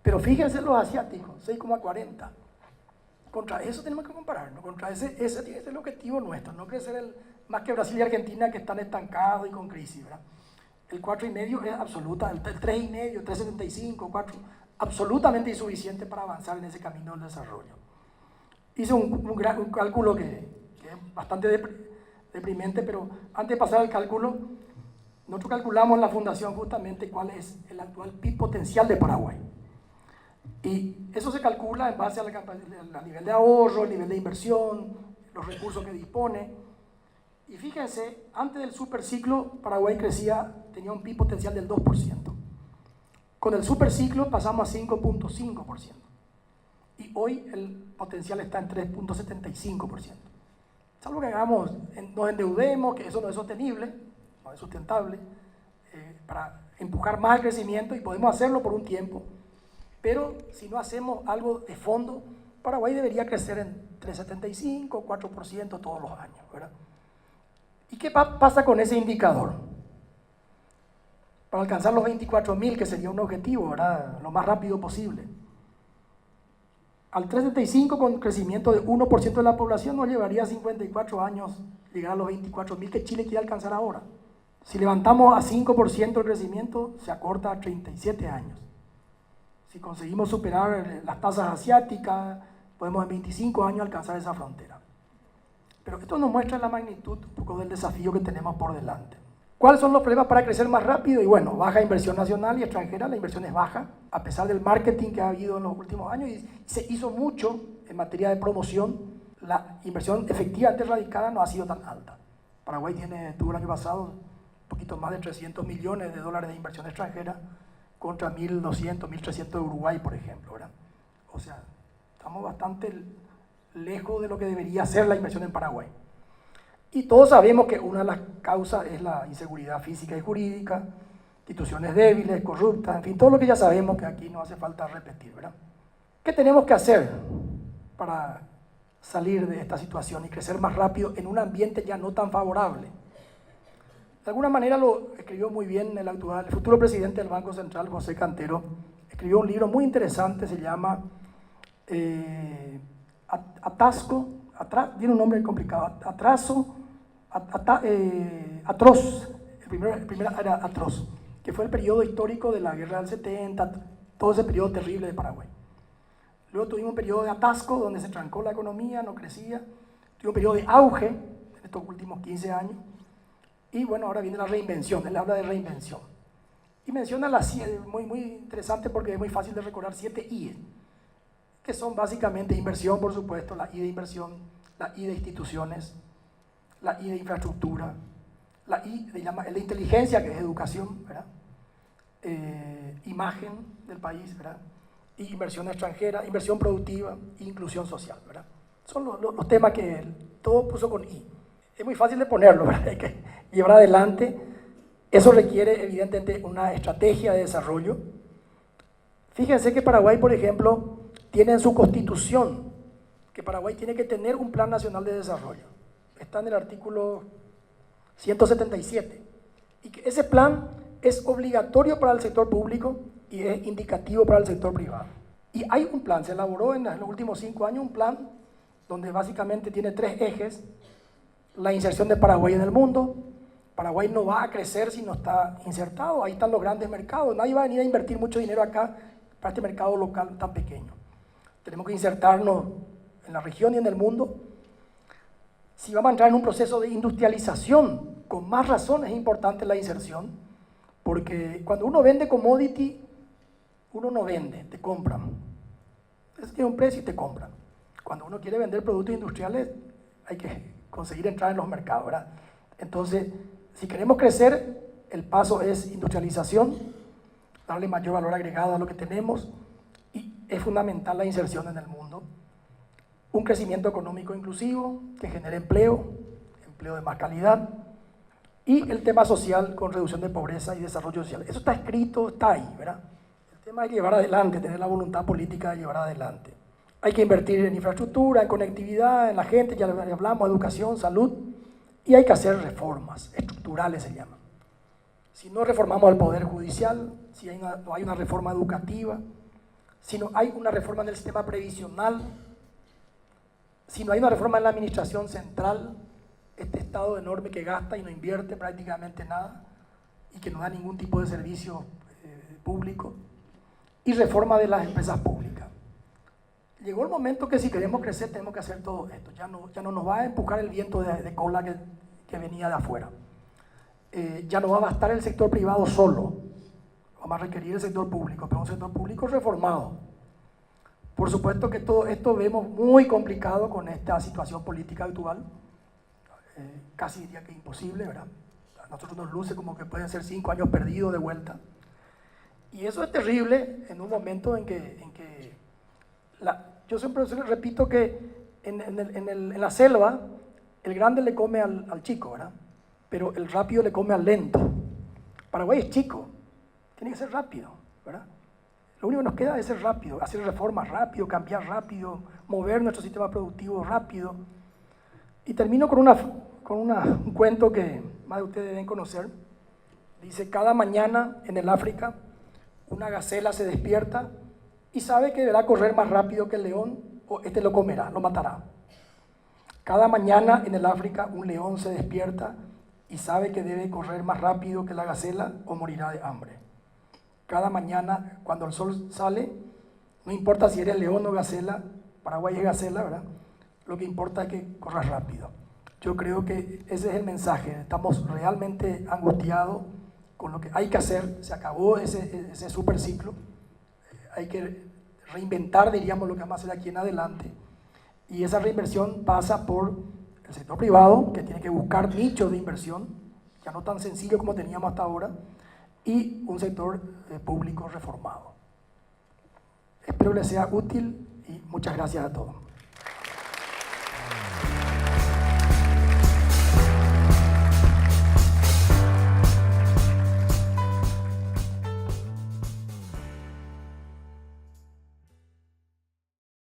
Pero fíjense los asiáticos, 6,40%. Contra eso tenemos que compararnos, contra ese tiene que ser el objetivo nuestro, no crecer más que Brasil y Argentina que están estancados y con crisis, ¿verdad? El 4,5% es absoluta, el 3,5%, 3,75%, 4%, absolutamente insuficiente para avanzar en ese camino del desarrollo. Hice un cálculo que es bastante deprimente, pero antes de pasar al cálculo, nosotros calculamos en la fundación justamente cuál es el actual PIB potencial de Paraguay. Y eso se calcula en base al nivel de ahorro, el nivel de inversión, los recursos que dispone. Y fíjense, antes del superciclo, Paraguay tenía un PIB potencial del 2%. Con el superciclo pasamos a 5,5%. Y hoy el potencial está en 3,75%. Salvo que nos endeudemos, que eso no es sostenible, no es sustentable, para empujar más el crecimiento, y podemos hacerlo por un tiempo. Pero si no hacemos algo de fondo, Paraguay debería crecer en 3,75, 4% todos los años, ¿verdad? ¿Y qué pasa con ese indicador? Para alcanzar los 24.000, que sería un objetivo, ¿verdad? Lo más rápido posible. Al 375 con crecimiento de 1% de la población nos llevaría 54 años llegar a los 24.000 que Chile quiere alcanzar ahora. Si levantamos a 5% el crecimiento, se acorta a 37 años. Si conseguimos superar las tasas asiáticas, podemos en 25 años alcanzar esa frontera. Pero esto nos muestra la magnitud un poco del desafío que tenemos por delante. ¿Cuáles son los problemas para crecer más rápido? Y bueno, baja inversión nacional y extranjera, la inversión es baja, a pesar del marketing que ha habido en los últimos años, y se hizo mucho en materia de promoción, la inversión efectivamente radicada no ha sido tan alta. Paraguay tuvo el año pasado un poquito más de 300 millones de dólares de inversión extranjera, contra 1.200, 1.300 de Uruguay, por ejemplo, ¿verdad? O sea, estamos bastante lejos de lo que debería ser la inversión en Paraguay. Y todos sabemos que una de las causas es la inseguridad física y jurídica, instituciones débiles, corruptas, en fin, todo lo que ya sabemos que aquí no hace falta repetir, ¿verdad? ¿Qué tenemos que hacer para salir de esta situación y crecer más rápido en un ambiente ya no tan favorable? De alguna manera lo escribió muy bien el futuro presidente del Banco Central, José Cantero. Escribió un libro muy interesante, se llama tiene un nombre complicado, Atroz, el primero era Atroz, que fue el periodo histórico de la guerra del 70, todo ese periodo terrible de Paraguay. Luego tuvimos un periodo de atasco, donde se trancó la economía, no crecía. Tuvimos un periodo de auge, en estos últimos 15 años. Y bueno, ahora viene la reinvención, él habla de reinvención. Y menciona muy interesante porque es muy fácil de recordar 7 I, que son básicamente inversión, por supuesto, la I de inversión, la I de instituciones, la I de infraestructura, la I de inteligencia, que es educación, ¿verdad? Imagen del país, ¿verdad? Y inversión extranjera, inversión productiva e inclusión social, ¿verdad? Son los temas que él todo puso con I. Es muy fácil de ponerlo, ¿verdad? Hay que llevar adelante. Eso requiere, evidentemente, una estrategia de desarrollo. Fíjense que Paraguay, por ejemplo, tiene en su constitución que Paraguay tiene que tener un plan nacional de desarrollo. Está en el artículo 177. Y que ese plan es obligatorio para el sector público y es indicativo para el sector privado. Y hay un plan, se elaboró en los últimos 5 años un plan donde básicamente tiene 3 ejes. La inserción de Paraguay en el mundo. Paraguay no va a crecer si no está insertado. Ahí están los grandes mercados. Nadie va a venir a invertir mucho dinero acá para este mercado local tan pequeño. Tenemos que insertarnos en la región y en el mundo. Si vamos a entrar en un proceso de industrialización, con más razón es importante la inserción, porque cuando uno vende commodity, uno no vende, te compran. Eso tiene un precio y te compran. Cuando uno quiere vender productos industriales, hay que conseguir entrar en los mercados, ¿verdad? Entonces, si queremos crecer, el paso es industrialización, darle mayor valor agregado a lo que tenemos, y es fundamental la inserción en el mundo. Un crecimiento económico inclusivo que genere empleo de más calidad, y el tema social con reducción de pobreza y desarrollo social. Eso está escrito, está ahí, ¿verdad? El tema es llevar adelante, tener la voluntad política de llevar adelante. Hay que invertir en infraestructura, en conectividad, en la gente, ya hablamos, educación, salud, y hay que hacer reformas estructurales, se llaman. Si no reformamos el Poder Judicial, si no hay una reforma educativa, si no hay una reforma en el sistema previsional, si no hay una reforma en la administración central, este Estado enorme que gasta y no invierte prácticamente nada y que no da ningún tipo de servicio público, y reforma de las empresas públicas. Llegó el momento que si queremos crecer tenemos que hacer todo esto. Ya no nos va a empujar el viento de cola que venía de afuera. Ya no va a bastar el sector privado solo. Vamos a requerir el sector público, pero un sector público reformado. Por supuesto que todo esto vemos muy complicado con esta situación política actual. Casi diría que imposible, ¿verdad? A nosotros nos luce como que pueden ser 5 años perdidos de vuelta. Y eso es terrible en un momento en que yo siempre repito que en la selva el grande le come al chico, ¿verdad? Pero el rápido le come al lento. Paraguay es chico, tiene que ser rápido, ¿verdad? Lo único que nos queda es ser rápido, hacer reformas rápido, cambiar rápido, mover nuestro sistema productivo rápido. Y termino con un cuento que más de ustedes deben conocer. Dice: cada mañana en el África una gacela se despierta y sabe que deberá correr más rápido que el león o este lo comerá, lo matará. Cada mañana en el África un león se despierta y sabe que debe correr más rápido que la gacela o morirá de hambre. Cada mañana cuando el sol sale, no importa si eres león o gacela, Paraguay es gacela, ¿verdad? Lo que importa es que corras rápido. Yo creo que ese es el mensaje. Estamos realmente angustiados con lo que hay que hacer. Se acabó ese super ciclo. Hay que reinventar, diríamos, lo que vamos a hacer aquí en adelante. Y esa reinversión pasa por el sector privado, que tiene que buscar nichos de inversión, ya no tan sencillo como teníamos hasta ahora, y un sector público reformado. Espero les sea útil y muchas gracias a todos.